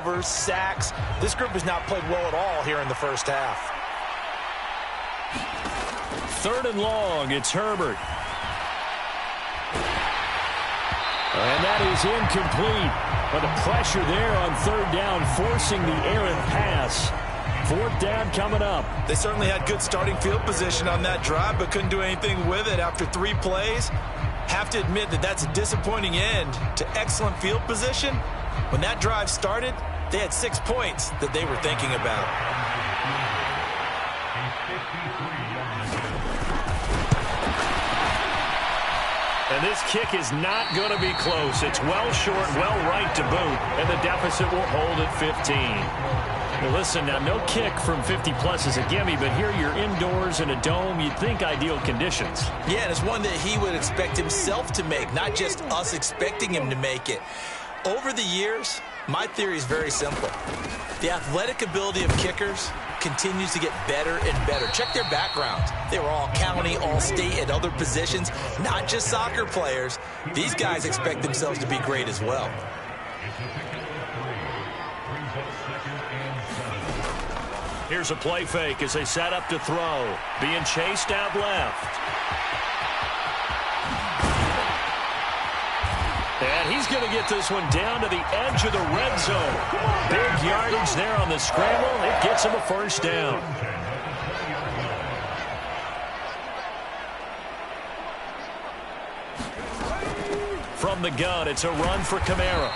turnovers, sacks. This group has not played well at all here in the first half. 3rd and long, it's Herbert. And that is incomplete. But the pressure there on 3rd down, forcing the errant pass. 4th down coming up. They certainly had good starting field position on that drive, but couldn't do anything with it after 3 plays. Have to admit that that's a disappointing end to excellent field position. When that drive started, they had 6 points that they were thinking about. And this kick is not going to be close. It's well short, well right to boot, and the deficit will hold at 15. Well, listen, now no kick from 50-plus is a gimme, but here you're indoors in a dome. You'd think ideal conditions. Yeah, and it's one that he would expect himself to make, not just us expecting him to make it. Over the years, my theory is very simple. The athletic ability of kickers continues to get better and better. Check their backgrounds. They were all county, all state, at other positions, not just soccer players. These guys expect themselves to be great as well. Here's a play fake as they set up to throw. Being chased out left. And he's going to get this one down to the edge of the red zone. Big yardage there on the scramble. It gets him a 1st down. From the gun, it's a run for Kamara.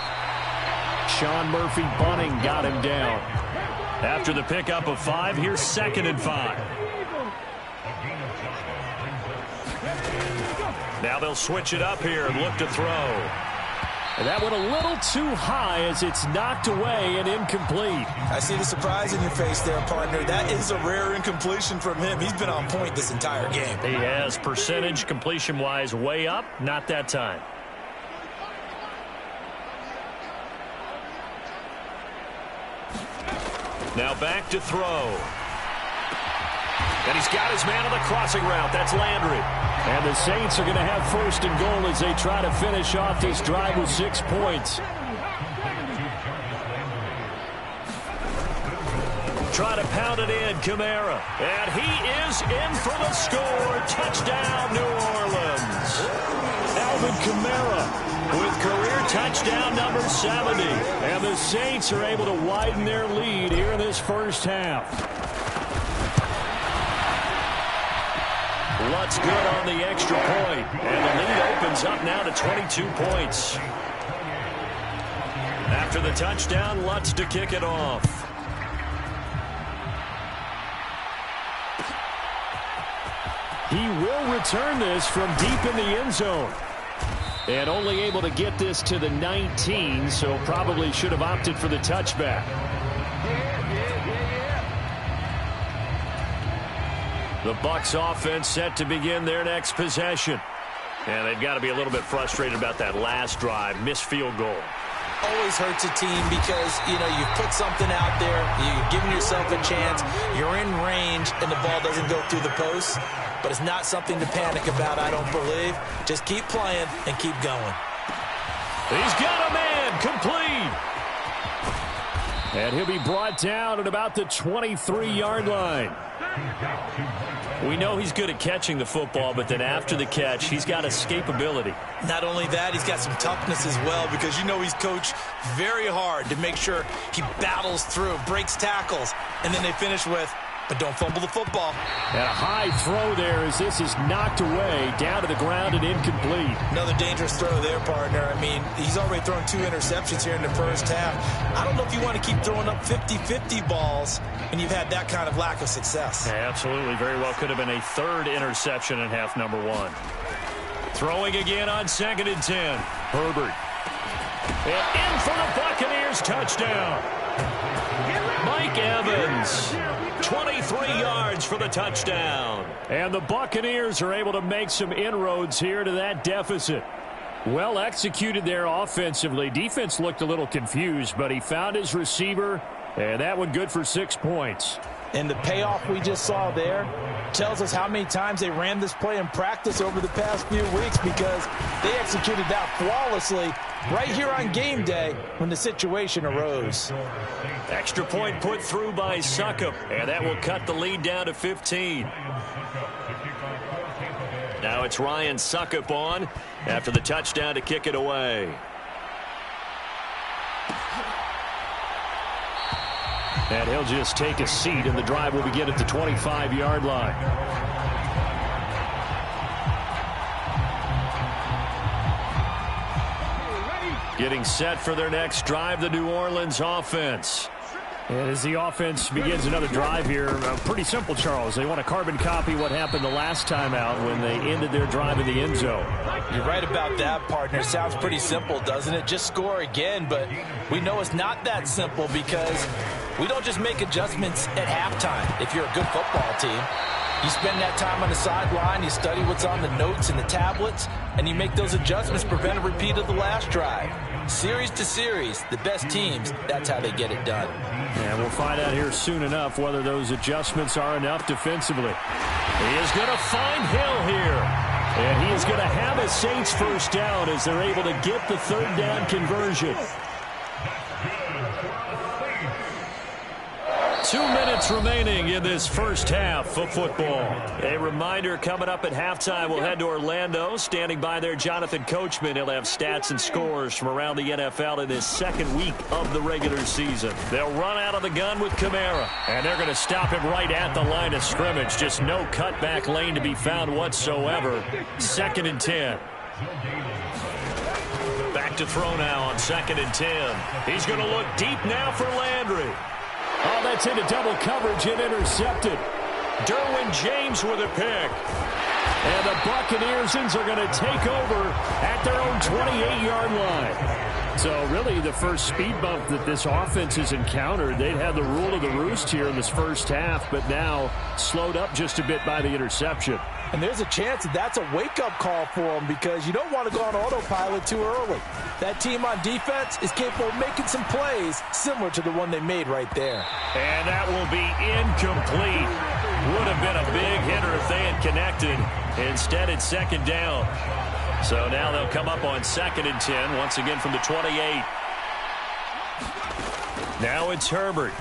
Sean Murphy Bunting got him down. After the pickup of 5, here's 2nd and 5. Now they'll switch it up here and look to throw. And that went a little too high as it's knocked away and incomplete. I see the surprise in your face there, partner. That is a rare incompletion from him. He's been on point this entire game. He has percentage completion-wise way up, not that time. Now back to throw. And he's got his man on the crossing route. That's Landry. And the Saints are going to have 1st and goal as they try to finish off this drive with 6 points. Try to pound it in, Kamara. And he is in for the score. Touchdown, New Orleans. Alvin Kamara with career touchdown number 70. And the Saints are able to widen their lead here in this first half. Lutz good on the extra point. And the lead opens up now to 22 points. After the touchdown, Lutz to kick it off. He will return this from deep in the end zone. And only able to get this to the 19, so probably should have opted for the touchback. The Bucs offense set to begin their next possession. And they've got to be a little bit frustrated about that last drive, missed field goal. Always hurts a team because, you've put something out there, you've given yourself a chance, you're in range, and the ball doesn't go through the post. But it's not something to panic about, I don't believe. Just keep playing and keep going. He's got a man, complete. And he'll be brought down at about the 23-yard line. We know he's good at catching the football, but then after the catch, he's got escapability. Not only that, he's got some toughness as well because he's coached very hard to make sure he battles through, breaks tackles, and then they finish with, but don't fumble the football. And a high throw there as this is knocked away, down to the ground and incomplete. Another dangerous throw there, partner. I mean, he's already thrown 2 interceptions here in the first half. I don't know if you want to keep throwing up 50-50 balls when you've had that kind of lack of success. Yeah, absolutely. Very well could have been a 3rd interception in half number 1. Throwing again on 2nd and 10. Herbert. And in for the Buccaneers touchdown. Mike Evans. 23 yards for the touchdown. And the Buccaneers are able to make some inroads here to that deficit. Well executed there offensively. Defense looked a little confused, but he found his receiver, And that one good for 6 points. And the payoff we just saw there tells us how many times they ran this play in practice over the past few weeks, because they executed that flawlessly right here on game day when the situation arose. Extra point put through by Succop, and that will cut the lead down to 15. Now it's Ryan Succop on after the touchdown to kick it away. And he'll just take a seat, and the drive will begin at the 25-yard line. Getting set for their next drive, the New Orleans offense. And as the offense begins another drive here, pretty simple, Charles. They want to carbon copy what happened the last time out when they ended their drive in the end zone. You're right about that, partner. Sounds pretty simple, doesn't it? Just score again, but we know it's not that simple, because we don't just make adjustments at halftime. If you're a good football team, you spend that time on the sideline, you study what's on the notes and the tablets, and you make those adjustments, prevent a repeat of the last drive. Series to series, the best teams, that's how they get it done. And we'll find out here soon enough whether those adjustments are enough defensively. He is going to find Hill here. And he is going to have a Saints first down as they're able to get the third down conversion. 2 minutes remaining in this first half of football. A reminder, coming up at halftime, we'll head to Orlando. Standing by there, Jonathan Coachman. He'll have stats and scores from around the NFL in this second week of the regular season. They'll run out of the gun with Kamara, and they're going to stop him right at the line of scrimmage. Just no cutback lane to be found whatsoever. 2nd and 10. Back to throw now on 2nd and 10. He's going to look deep now for Landry. Oh, that's into double coverage and intercepted. Derwin James with a pick. And the Buccaneers are going to take over at their own 28-yard line. So really the first speed bump that this offense has encountered, they'd had the rule of the roost here in this first half, but now slowed up just a bit by the interception. And there's a chance that that's a wake-up call for them, because you don't want to go on autopilot too early. That team on defense is capable of making some plays similar to the one they made right there. And that will be incomplete. Would have been a big hitter if they had connected. Instead, it's 2nd down. So now they'll come up on 2nd and 10, once again from the 28. Now it's Herbert.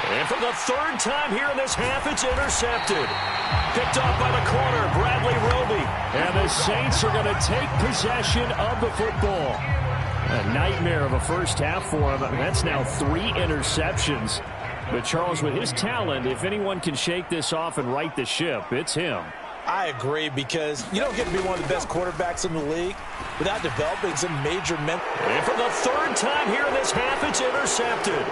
And for the third time here in this half, it's intercepted. Picked off by the corner, Bradley Roby. And the Saints are going to take possession of the football. A nightmare of a first half for him. That's now 3 interceptions. But Charles, with his talent, if anyone can shake this off and right the ship, it's him. I agree, because you don't get to be one of the best quarterbacks in the league without developing some major mental. And for the third time here in this half, it's intercepted.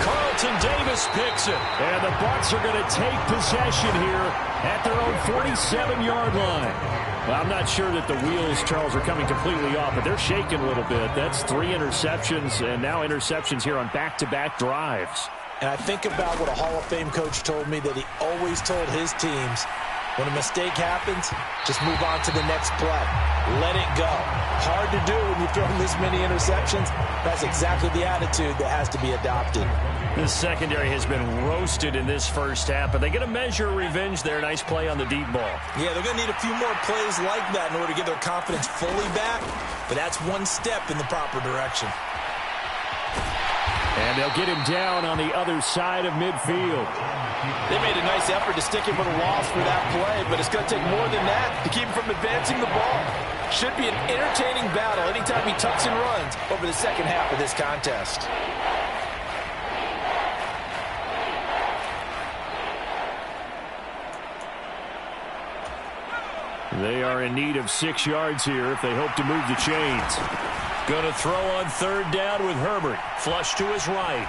Carlton Davis picks it. And the Bucs are going to take possession here at their own 47-yard line. Well, I'm not sure that the wheels, Charles, are coming completely off, but they're shaking a little bit. That's 3 interceptions, and now interceptions here on back-to-back drives. And I think about what a Hall of Fame coach told me, that he always told his teams, when a mistake happens, just move on to the next play. Let it go. Hard to do when you throw this many interceptions. That's exactly the attitude that has to be adopted. The secondary has been roasted in this first half, but they get a measure of revenge there. Nice play on the deep ball. Yeah, they're going to need a few more plays like that in order to get their confidence fully back, but that's one step in the proper direction. And they'll get him down on the other side of midfield. They made a nice effort to stick him with a loss for that play, but it's going to take more than that to keep him from advancing the ball. Should be an entertaining battle anytime he tucks and runs over the second half of this contest. They are in need of 6 yards here if they hope to move the chains. Going to throw on third down with Herbert. Flush to his right.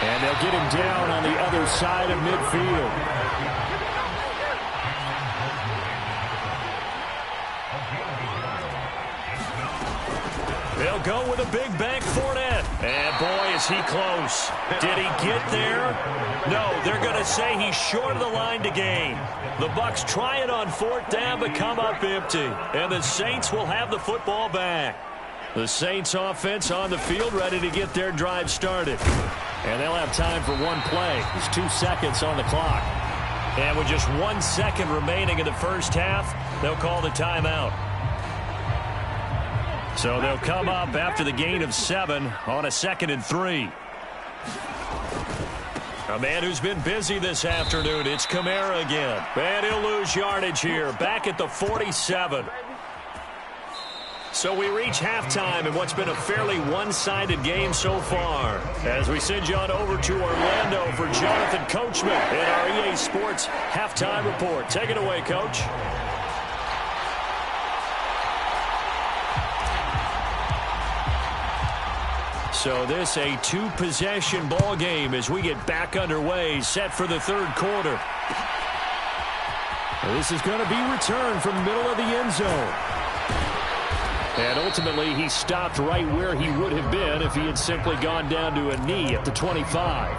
And they'll get him down on the other side of midfield. They'll go with a big bank Fournette. And boy, is he close. Did he get there? No, they're going to say he's short of the line to gain. The Bucs try it on 4th down, but come up empty. And the Saints will have the football back. The Saints offense on the field, ready to get their drive started. And they'll have time for one play. There's 2 seconds on the clock. And with just 1 second remaining in the first half, they'll call the timeout. So they'll come up after the gain of 7 on a 2nd and 3. A man who's been busy this afternoon, it's Kamara again. And he'll lose yardage here, back at the 47. So we reach halftime in what's been a fairly one-sided game so far. As we send you on over to Orlando for Jonathan Coachman in our EA Sports Halftime Report. Take it away, Coach. So this a 2-possession ball game as we get back underway, set for the 3rd quarter. This is going to be returned from the middle of the end zone. And ultimately, he stopped right where he would have been if he had simply gone down to a knee at the 25.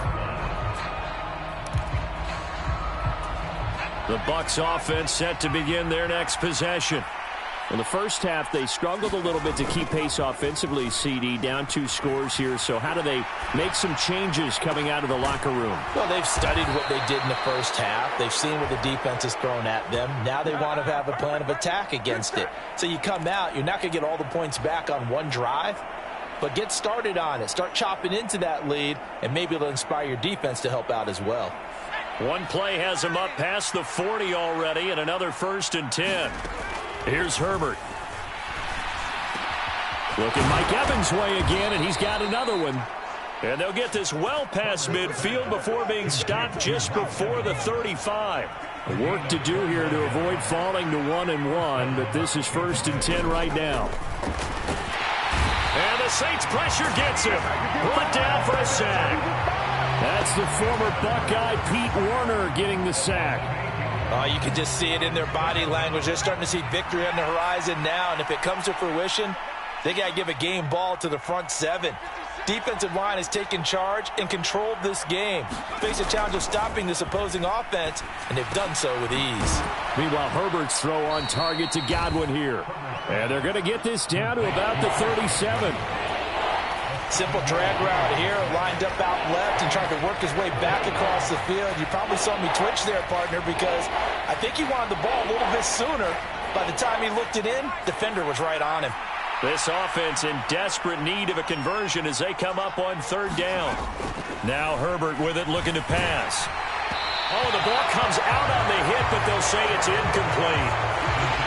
The Bucs offense set to begin their next possession. In the first half, they struggled a little bit to keep pace offensively, CD, down 2 scores here. So how do they make some changes coming out of the locker room? Well, they've studied what they did in the first half. They've seen what the defense has thrown at them. Now they want to have a plan of attack against it. So you come out, you're not going to get all the points back on one drive, but get started on it. Start chopping into that lead, and maybe it'll inspire your defense to help out as well. One play has him up past the 40 already, and another 1st and 10. Here's Herbert. Looking Mike Evans' way again, and he's got another one. And they'll get this well past midfield before being stopped just before the 35. Work to do here to avoid falling to 1-1, but this is 1st and 10 right now. And the Saints pressure gets him. Brought down for a sack. That's the former Buckeye Pete Werner getting the sack. You can just see it in their body language. They're starting to see victory on the horizon now, and if it comes to fruition, they got to give a game ball to the front 7. Defensive line has taken charge and controlled this game. Face a challenge of stopping this opposing offense, and they've done so with ease. Meanwhile, Herbert's throw on target to Godwin here. And they're going to get this down to about the 37. Simple drag route here, lined up out left and trying to work his way back across the field. You probably saw me twitch there, partner, because I think he wanted the ball a little bit sooner. By the time he looked it in, defender was right on him. This offense in desperate need of a conversion as they come up on 3rd down. Now Herbert with it, looking to pass. Oh, the ball comes out on the hit, but they'll say it's incomplete.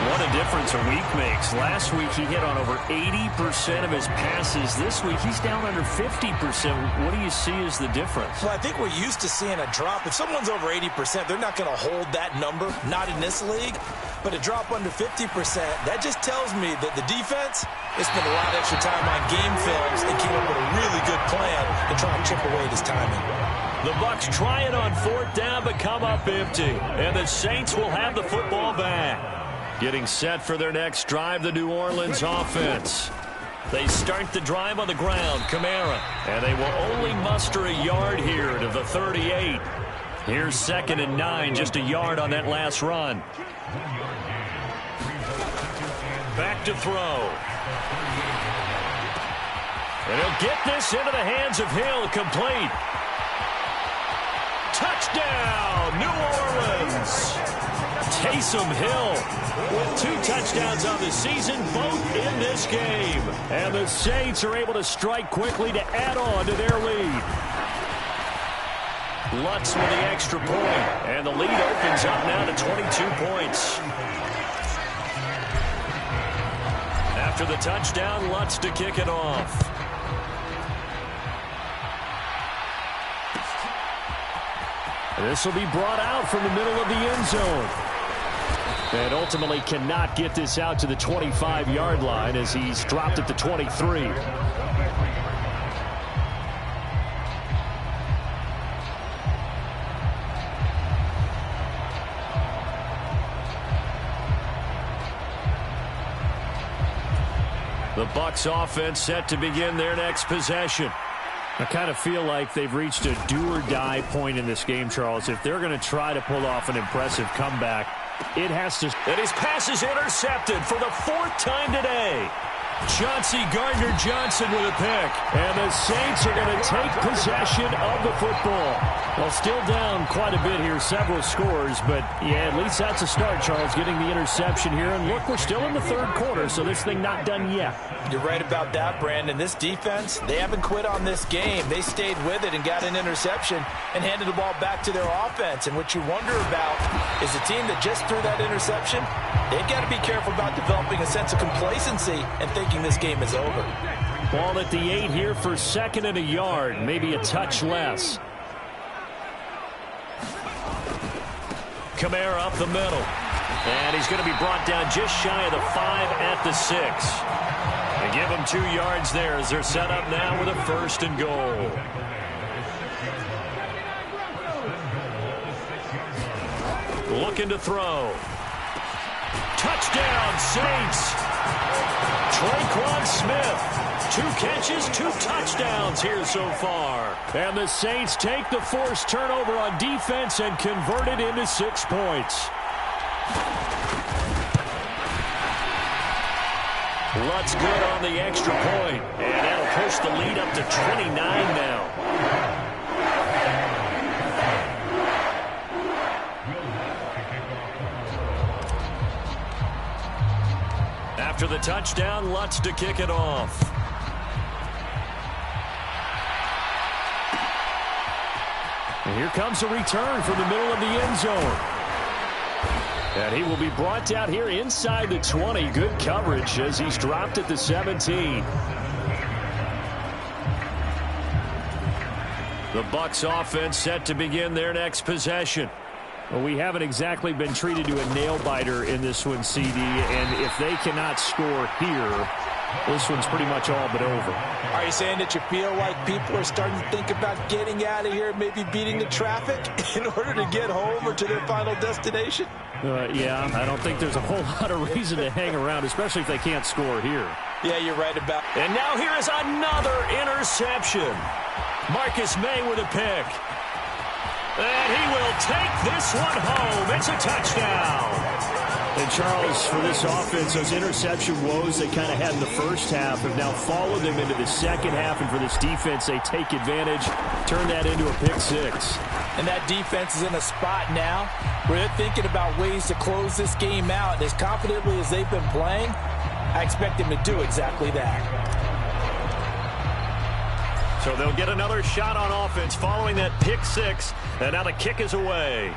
What a difference a week makes. Last week he hit on over 80% of his passes. This week he's down under 50%. What do you see as the difference? Well, I think we're used to seeing a drop. If someone's over 80%, they're not going to hold that number, not in this league. But a drop under 50%, that just tells me that the defense has spent a lot of extra time on game films and came up with a really good plan to try and chip away this timing. The Bucs try it on 4th down, but come up empty. And the Saints will have the football back. Getting set for their next drive, the New Orleans offense. They start the drive on the ground, Kamara. And they will only muster a yard here to the 38. Here's 2nd and 9, just a yard on that last run. Back to throw. And he'll get this into the hands of Hill, complete. Touchdown, New Orleans. Taysom Hill with 2 touchdowns on the season, both in this game. And the Saints are able to strike quickly to add on to their lead. Lutz with the extra point, and the lead opens up now to 22 points. After the touchdown, Lutz to kick it off. This will be brought out from the middle of the end zone. And ultimately cannot get this out to the 25-yard line as he's dropped at the 23. The Bucs offense set to begin their next possession. I kind of feel like they've reached a do-or-die point in this game, Charles. If they're going to try to pull off an impressive comeback, it has to. And his pass is intercepted for the 4th time today. Chauncey Gardner-Johnson with a pick. And the Saints are going to take possession of the football. Well, still down quite a bit here, several scores. But, yeah, at least that's a start, Charles, getting the interception here. And look, we're still in the third quarter, so this thing not done yet. You're right about that, Brandon. This defense, they haven't quit on this game. They stayed with it and got an interception and handed the ball back to their offense. And what you wonder about is a team that just threw that interception, they've got to be careful about developing a sense of complacency and thinking this game is over. Ball at the 8 here for second and a yard, maybe a touch less. Kamara up the middle. And he's going to be brought down just shy of the 5 at the 6. They give him 2 yards there as they're set up now with a first and goal. Looking to throw. Touchdown, Saints. Traquan Smith. 2 catches, 2 touchdowns here so far. And the Saints take the forced turnover on defense and convert it into 6 points. Lutz good on the extra point. And that'll push the lead up to 29 now. After the touchdown, Lutz to kick it off. And here comes a return from the middle of the end zone. And he will be brought down here inside the 20. Good coverage as he's dropped at the 17. The Bucs offense set to begin their next possession. Well, we haven't exactly been treated to a nail-biter in this one, CD, and if they cannot score here, this one's pretty much all but over. Are you saying that you feel like people are starting to think about getting out of here, maybe beating the traffic in order to get home or to their final destination? Yeah, I don't think there's a whole lot of reason to hang around, especially if they can't score here. Yeah, you're right about it. And now here is another interception. Marcus May with a pick. And he will take this one home. It's a touchdown. And Charles, for this offense, those interception woes they kind of had in the first half have now followed them into the second half. And for this defense, they take advantage, turn that into a pick 6. And that defense is in a spot now where they're thinking about ways to close this game out. And as confidently as they've been playing, I expect them to do exactly that. So they'll get another shot on offense following that pick 6. And now the kick is away.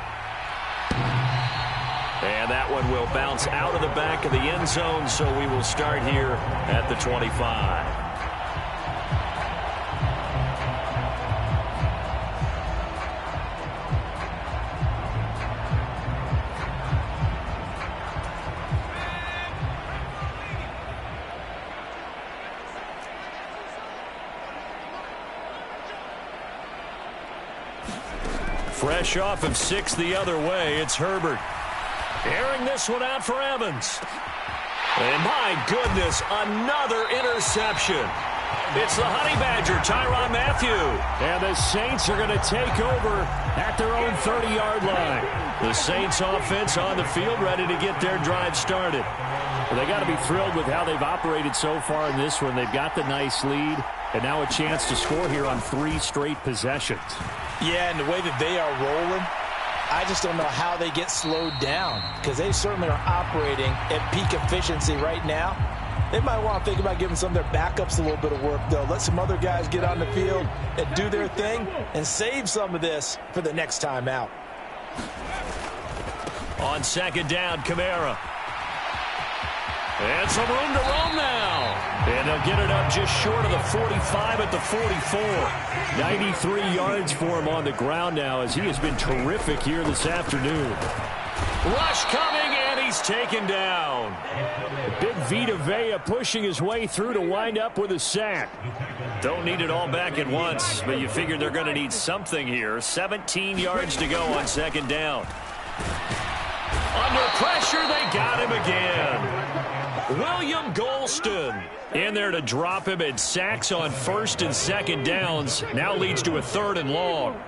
And that one will bounce out of the back of the end zone, so we will start here at the 25. Fresh off of 6 the other way, it's Herbert. Airing this one out for Evans. And my goodness, another interception. It's the Honey Badger, Tyrann Mathieu. And the Saints are going to take over at their own 30-yard line. The Saints offense on the field ready to get their drive started. Well, they got to be thrilled with how they've operated so far in this one. They've got the nice lead, and now a chance to score here on 3 straight possessions. Yeah, and the way that they are rolling, I just don't know how they get slowed down because they certainly are operating at peak efficiency right now. They might want to think about giving some of their backups a little bit of work, though. Let some other guys get on the field and do their thing and save some of this for the next time out. On second down, Kamara. And some room to roam now. And they'll get it up just short of the 45 at the 44. 93 yards for him on the ground now as he has been terrific here this afternoon. Rush coming, and he's taken down. Big Vita Vea pushing his way through to wind up with a sack. Don't need it all back at once, but you figure they're going to need something here. 17 yards to go on second down. Under pressure, they got him again. William Golston in there to drop him, and sacks on first and second downs. Now leads to a 3rd and long.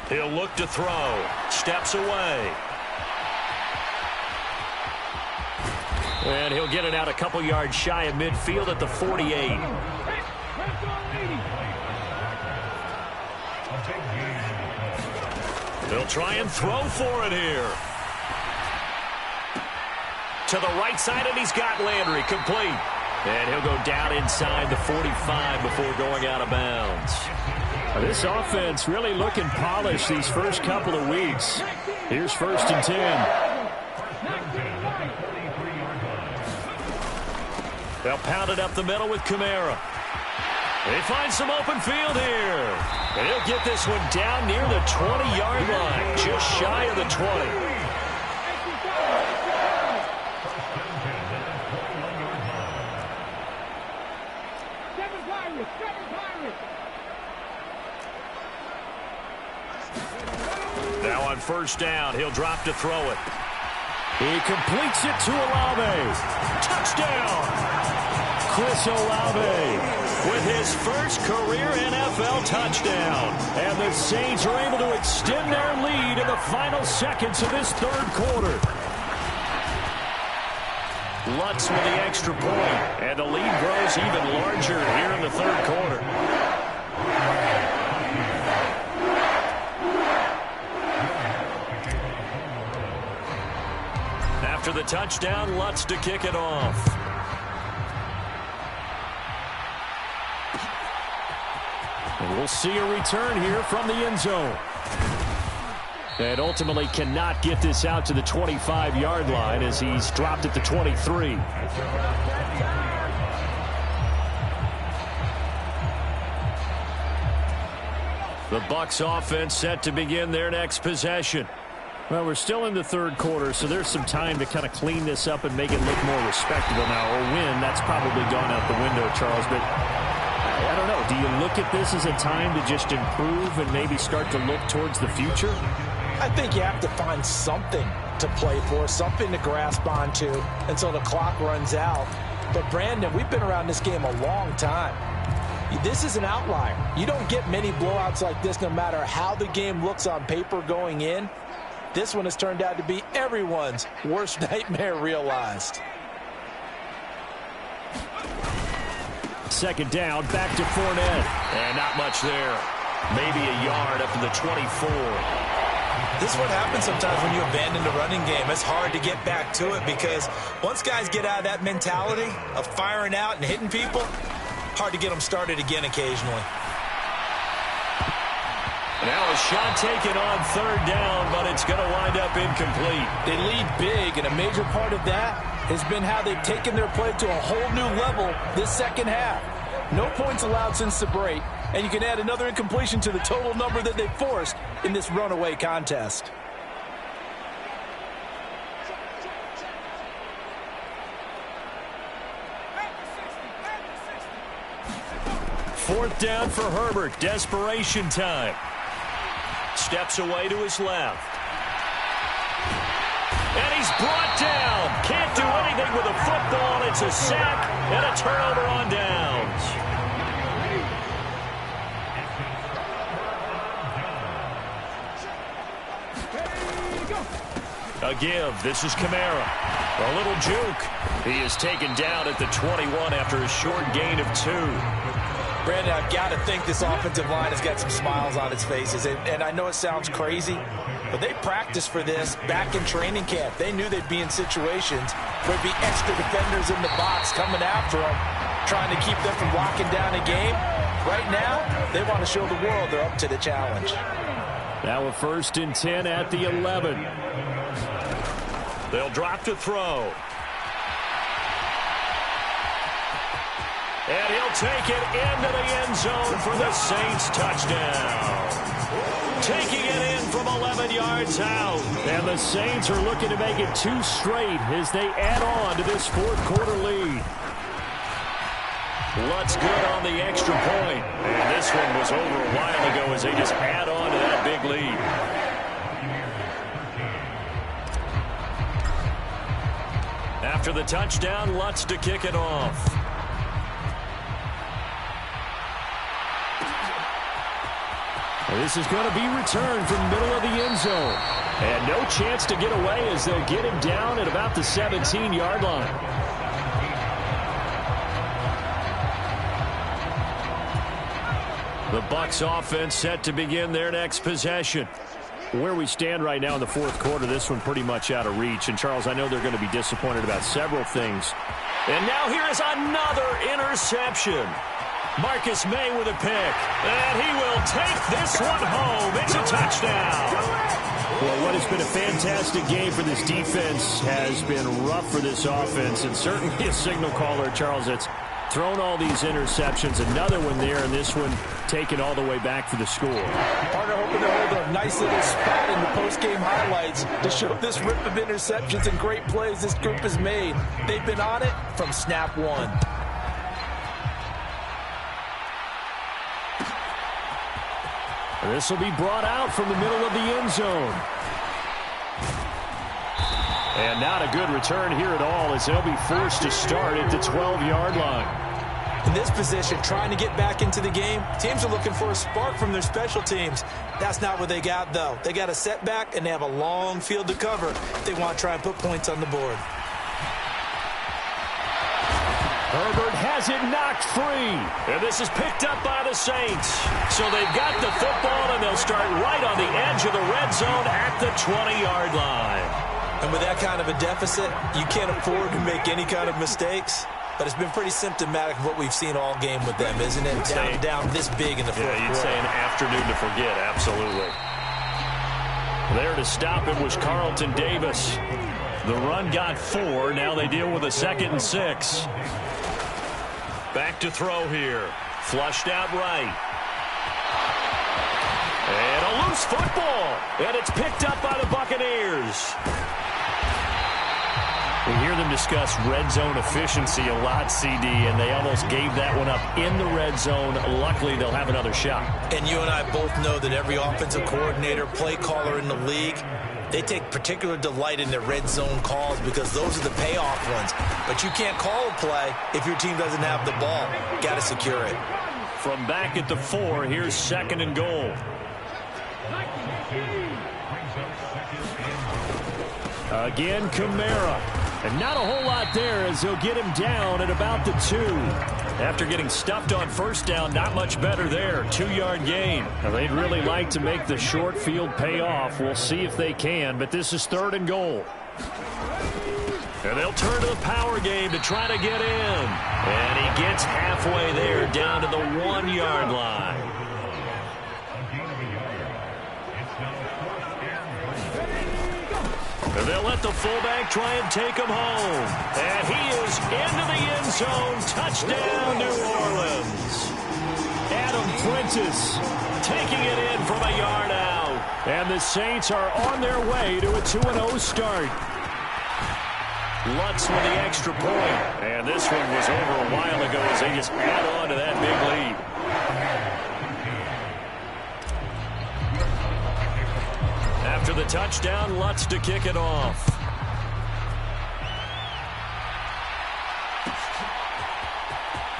He'll look to throw. Steps away. And he'll get it out a couple yards shy of midfield at the 48. They'll try and throw for it here. To the right side, and he's got Landry complete. And he'll go down inside the 45 before going out of bounds. This offense really looking polished these first couple of weeks. Here's 1st and 10. They'll pound it up the middle with Kamara. They find some open field here. And he'll get this one down near the 20-yard line, just shy of the 20. Now on 1st down, he'll drop to throw it. He completes it to Olave. Touchdown! Chris Olave with his first career NFL touchdown. And the Saints are able to extend their lead in the final seconds of this 3rd quarter. Lutz with the extra point. And the lead grows even larger here in the 3rd quarter. After the touchdown, Lutz to kick it off. And we'll see a return here from the end zone. And ultimately cannot get this out to the 25-yard line as he's dropped at the 23. The Bucs offense set to begin their next possession. Well, we're still in the 3rd quarter, so there's some time to kind of clean this up and make it look more respectable now. Or win, that's probably gone out the window, Charles. But I don't know. Do you look at this as a time to just improve and maybe start to look towards the future? I think you have to find something to play for, something to grasp onto until the clock runs out. But, Brandon, we've been around this game a long time. This is an outlier. You don't get many blowouts like this no matter how the game looks on paper going in. This one has turned out to be everyone's worst nightmare realized. 2nd down, back to Fournette. And not much there. Maybe a yard up to the 24. This is what happens sometimes when you abandon the running game. It's hard to get back to it because once guys get out of that mentality of firing out and hitting people, hard to get them started again occasionally. Now a shot taken on 3rd down, but it's going to wind up incomplete. They lead big, and a major part of that has been how they've taken their play to a whole new level this 2nd half. No points allowed since the break, and you can add another incompletion to the total number that they forced in this runaway contest. Fourth down for Herbert. Desperation time. Steps away to his left. And he's brought down. Can't do anything with a football. It's a sack and a turnover on downs. A give. This is Kamara. A little juke. He is taken down at the 21 after a short gain of 2. Brandon, I've got to think this offensive line has got some smiles on its faces. And I know it sounds crazy, but they practiced for this back in training camp. They knew they'd be in situations where there'd be extra defenders in the box coming after them, trying to keep them from locking down a game. Right now, they want to show the world they're up to the challenge. Now a 1st and 10 at the 11. They'll drop to throw. And he'll take it into the end zone for the Saints touchdown. Taking it in from 11 yards out. And the Saints are looking to make it 2 straight as they add on to this 4th quarter lead. Lutz good on the extra point. And this one was over a while ago as they just add on to that big lead. After the touchdown, Lutz to kick it off. This is going to be returned from middle of the end zone. And no chance to get away as they'll get him down at about the 17-yard line. The Bucs offense set to begin their next possession. Where we stand right now in the fourth quarter, this one pretty much out of reach. And, Charles, I know they're going to be disappointed about several things. And now here is another interception. Marcus May with a pick. And he will take this one home. It's a touchdown. Well, what has been a fantastic game for this defense has been rough for this offense. And certainly a signal caller, Charles, that's thrown all these interceptions. Another one there, and this one taken all the way back for the score. Partner hoping to hold a nice little spot in the post-game highlights to show this rip of interceptions and great plays this group has made. They've been on it from snap one. This will be brought out from the middle of the end zone. And not a good return here at all as they'll be forced to start at the 12-yard line. In this position, trying to get back into the game, teams are looking for a spark from their special teams. That's not what they got, though. They got a setback, and they have a long field to cover if they want to try and put points on the board. Herbert has it knocked free. And this is picked up by the Saints. So they've got the football, and they'll start right on the edge of the red zone at the 20-yard line. And with that kind of a deficit, you can't afford to make any kind of mistakes. But it's been pretty symptomatic of what we've seen all game with them, isn't it? Down this big in the fourth quarter. Yeah, you'd say an afternoon to forget, absolutely. There to stop it was Carlton Davis. The run got 4. Now they deal with a 2nd and 6. Back to throw here. Flushed out right. And a loose football. And it's picked up by the Buccaneers. We hear them discuss red zone efficiency a lot, CD, and they almost gave that one up in the red zone. Luckily, they'll have another shot. And you and I both know that every offensive coordinator, play caller in the league, they take particular delight in their red zone calls because those are the payoff ones. But you can't call a play if your team doesn't have the ball. Got to secure it. From back at the 4, here's 2nd and goal. Again, Kamara. And not a whole lot there as they'll get him down at about the 2. After getting stuffed on first down, not much better there. 2-yard gain. Now, they'd really like to make the short field pay off. We'll see if they can, but this is 3rd and goal. And they'll turn to the power game to try to get in. And he gets halfway there down to the 1-yard line. And they'll let the fullback try and take him home. And he is into the end zone. Touchdown, New Orleans. Adam Prentice taking it in from a yard out. And the Saints are on their way to a 2-0 start. Lutz with the extra point. And this one was over a while ago as they just add on to that big lead. After the touchdown, Lutz to kick it off.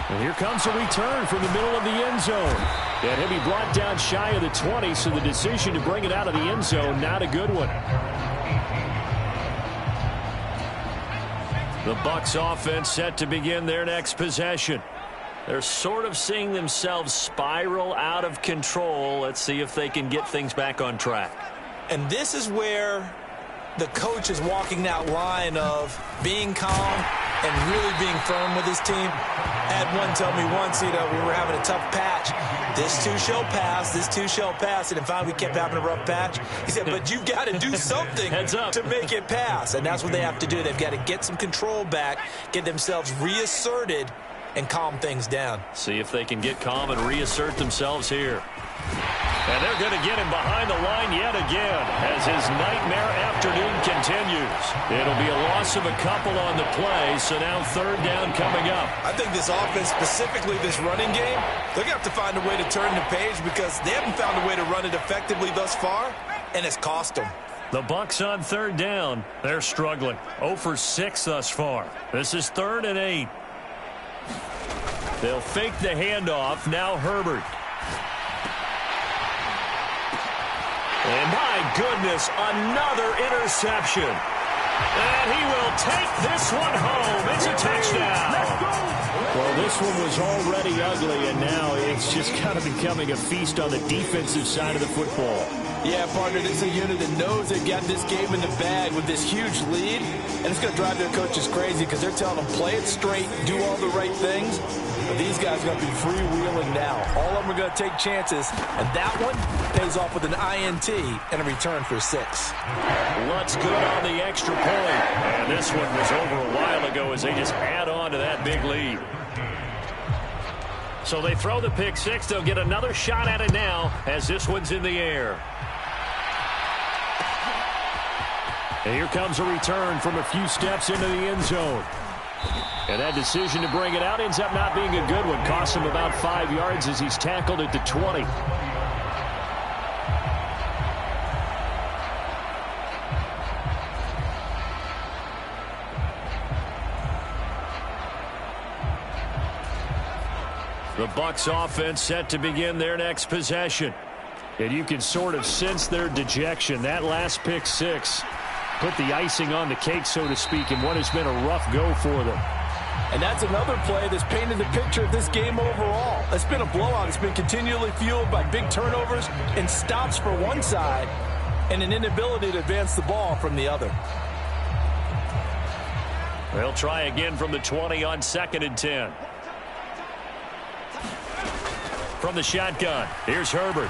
And here comes a return from the middle of the end zone. And he'll be brought down shy of the 20, so the decision to bring it out of the end zone, not a good one. The Bucs offense set to begin their next possession. They're sort of seeing themselves spiral out of control. Let's see if they can get things back on track. And this is where the coach is walking that line of being calm and really being firm with his team. I had one tell me once, we were having a tough patch. This too shall pass, this too shall pass. And finally we kept having a rough patch. He said, but you've got to do something to make it pass. And that's what they have to do. They've got to get some control back, get themselves reasserted, and calm things down. See if they can get calm and reassert themselves here. And they're going to get him behind the line yet again as his nightmare afternoon continues. It'll be a loss of a couple on the play, so now 3rd down coming up. I think this offense, specifically this running game, they're going to have to find a way to turn the page because they haven't found a way to run it effectively thus far, and it's cost them. The Bucs on 3rd down. They're struggling. 0 for 6 thus far. This is 3rd and 8. They'll fake the handoff. Now Herbert. And my goodness, another interception. And he will take this one home. It's a touchdown. Well, this one was already ugly, and now it's just kind of becoming a feast on the defensive side of the football. Yeah, partner, this is a unit that knows they've got this game in the bag with this huge lead, and it's going to drive their coaches crazy because they're telling them play it straight, do all the right things. But these guys are going to be freewheeling now. All of them are going to take chances, and that one pays off with an INT and a return for 6. Lutz good on the extra point, and this one was over a while ago as they just add on to that big lead. So they throw the pick 6. They'll get another shot at it now as this one's in the air. And here comes a return from a few steps into the end zone. And that decision to bring it out ends up not being a good one. Costs him about 5 yards as he's tackled at the 20. The Bucs offense set to begin their next possession. And you can sort of sense their dejection. That last pick 6 put the icing on the cake, so to speak, in what has been a rough go for them. And that's another play that's painted the picture of this game overall. It's been a blowout. It's been continually fueled by big turnovers and stops for one side and an inability to advance the ball from the other. They'll try again from the 20 on 2nd and 10. From the shotgun, here's Herbert.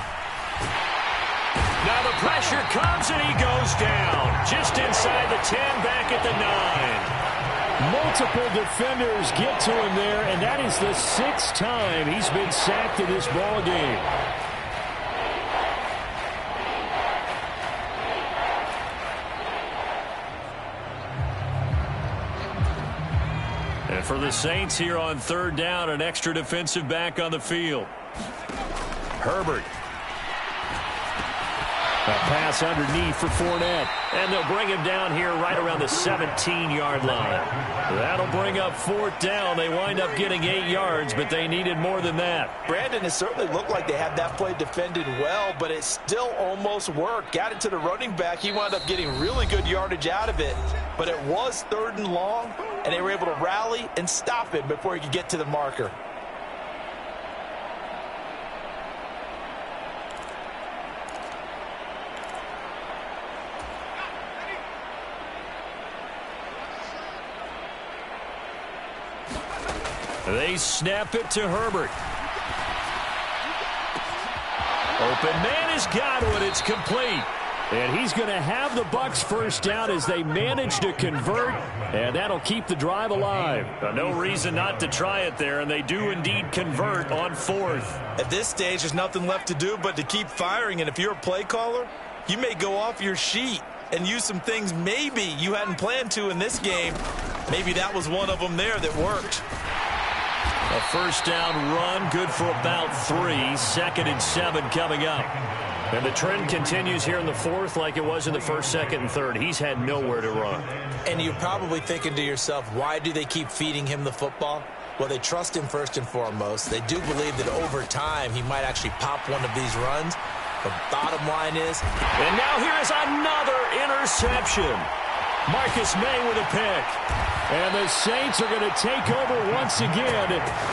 Now the pressure comes and he goes down. Just inside the 10, back at the 9. Multiple defenders get to him there, and that is the 6th time he's been sacked in this ball game. And for the Saints here on 3rd down, an extra defensive back on the field. Herbert. A pass underneath for Fournette. And they'll bring him down here right around the 17-yard line. That'll bring up 4th down. They wind up getting 8 yards, but they needed more than that. Brandon, it certainly looked like they had that play defended well, but it still almost worked. Got it to the running back. He wound up getting really good yardage out of it. But it was 3rd and long, and they were able to rally and stop him before he could get to the marker. They snap it to Herbert. Open man has got it. It's complete. And he's going to have the Bucs 1st down as they manage to convert, and that'll keep the drive alive. No reason not to try it there, and they do indeed convert on 4th. At this stage, there's nothing left to do but to keep firing, and if you're a play caller, you may go off your sheet and use some things maybe you hadn't planned to in this game. Maybe that was one of them there that worked. A 1st down run, good for about 3. 2nd and 7 coming up. And the trend continues here in the 4th like it was in the 1st, 2nd, and 3rd. He's had nowhere to run. And you're probably thinking to yourself, why do they keep feeding him the football? Well, they trust him first and foremost. They do believe that over time he might actually pop one of these runs. The bottom line is... And now here is another interception. Marcus May with a pick. And the Saints are going to take over once again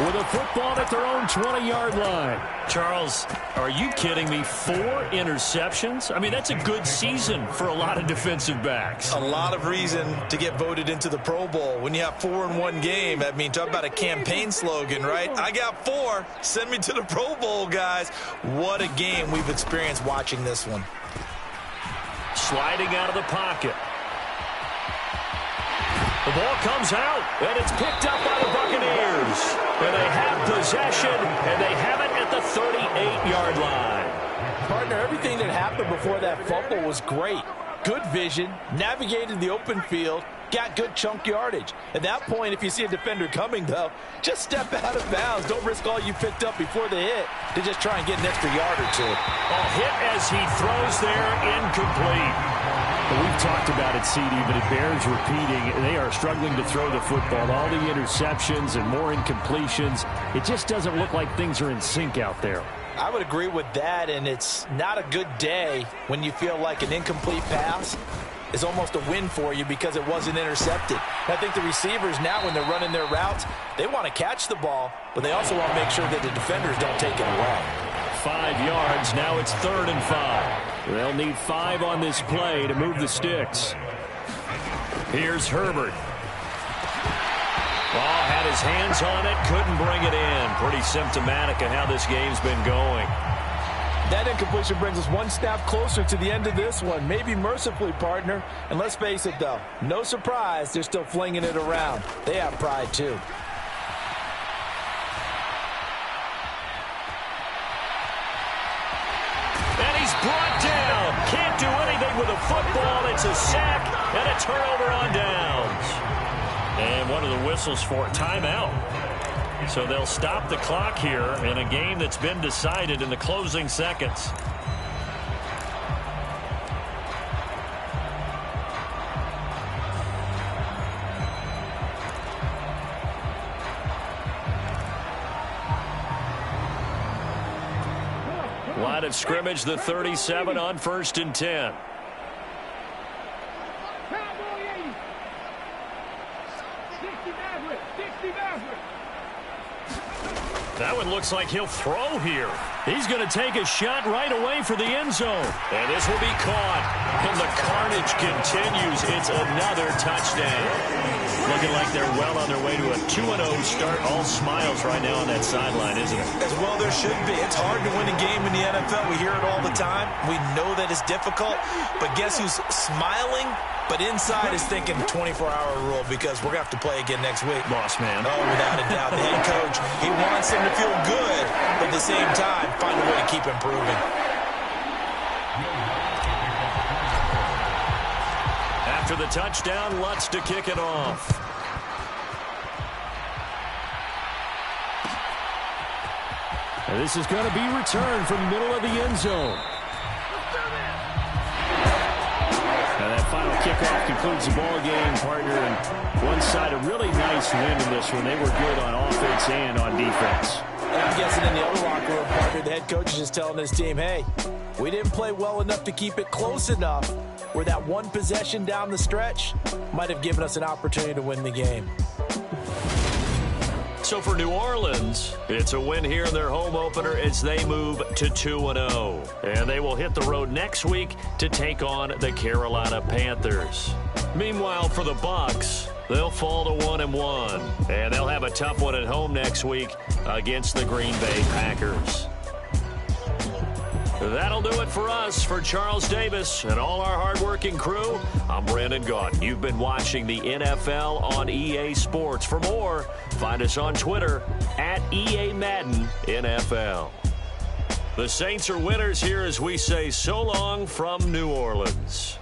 with a football at their own 20-yard line. Charles, are you kidding me? 4 interceptions? I mean, that's a good season for a lot of defensive backs. A lot of reason to get voted into the Pro Bowl. When you have 4 in one game, I mean, talk about a campaign slogan, right? I got 4. Send me to the Pro Bowl, guys. What a game we've experienced watching this one. Sliding out of the pocket. The ball comes out, and it's picked up by the Buccaneers. And they have possession, and they have it at the 38-yard line. Partner, everything that happened before that fumble was great. Good vision, navigated the open field, got good chunk yardage. At that point, if you see a defender coming, though, just step out of bounds. Don't risk all you picked up before the hit to just try and get an extra yard or 2. A hit as he throws there, incomplete. We've talked about it, CD, but it bears repeating. They are struggling to throw the football. All the interceptions and more incompletions. It just doesn't look like things are in sync out there. I would agree with that, and it's not a good day when you feel like an incomplete pass is almost a win for you because it wasn't intercepted. And I think the receivers now, when they're running their routes, they want to catch the ball, but they also want to make sure that the defenders don't take it away. 5 yards. Now it's 3rd and 5. They'll need 5 on this play to move the sticks. Here's Herbert. Ball had his hands on it, couldn't bring it in. Pretty symptomatic of how this game's been going. That incompletion brings us one step closer to the end of this one. Maybe mercifully, partner. And let's face it, though, no surprise, they're still flinging it around. They have pride, too. And he's brought down. Can't do anything with a football. It's a sack and a turnover on downs. And one of the whistles for a timeout. So they'll stop the clock here in a game that's been decided in the closing seconds. Line of scrimmage, the 37 on 1st and 10. That one looks like he'll throw here. He's going to take a shot right away for the end zone. And this will be caught. And the carnage continues. It's another touchdown. Looking like they're well on their way to a 2-0 start. All smiles right now on that sideline, isn't it? As well there should be. It's hard to win a game in the NFL. We hear it all the time. We know that it's difficult. But guess who's smiling? But inside is thinking 24-hour rule because we're going to have to play again next week. Boss man. Oh, without a doubt. The head coach, he wants them to feel good, but at the same time, find a way to keep improving. After the touchdown, Lutz to kick it off. And this is going to be returned from the middle of the end zone. And that final kickoff concludes the ball game, partner. And one side, a really nice win in this one. They were good on offense and on defense. And I'm guessing in the other locker room, partner, the head coach is just telling his team, hey, we didn't play well enough to keep it close enough where that one possession down the stretch might have given us an opportunity to win the game. So for New Orleans, it's a win here in their home opener as they move to 2-0. And they will hit the road next week to take on the Carolina Panthers. Meanwhile, for the Bucs, they'll fall to 1-1. And they'll have a tough one at home next week against the Green Bay Packers. That'll do it for us. For Charles Davis and all our hardworking crew, I'm Brandon Gaudin. You've been watching the NFL on EA Sports. For more, find us on Twitter at EA Madden NFL. The Saints are winners here as we say so long from New Orleans.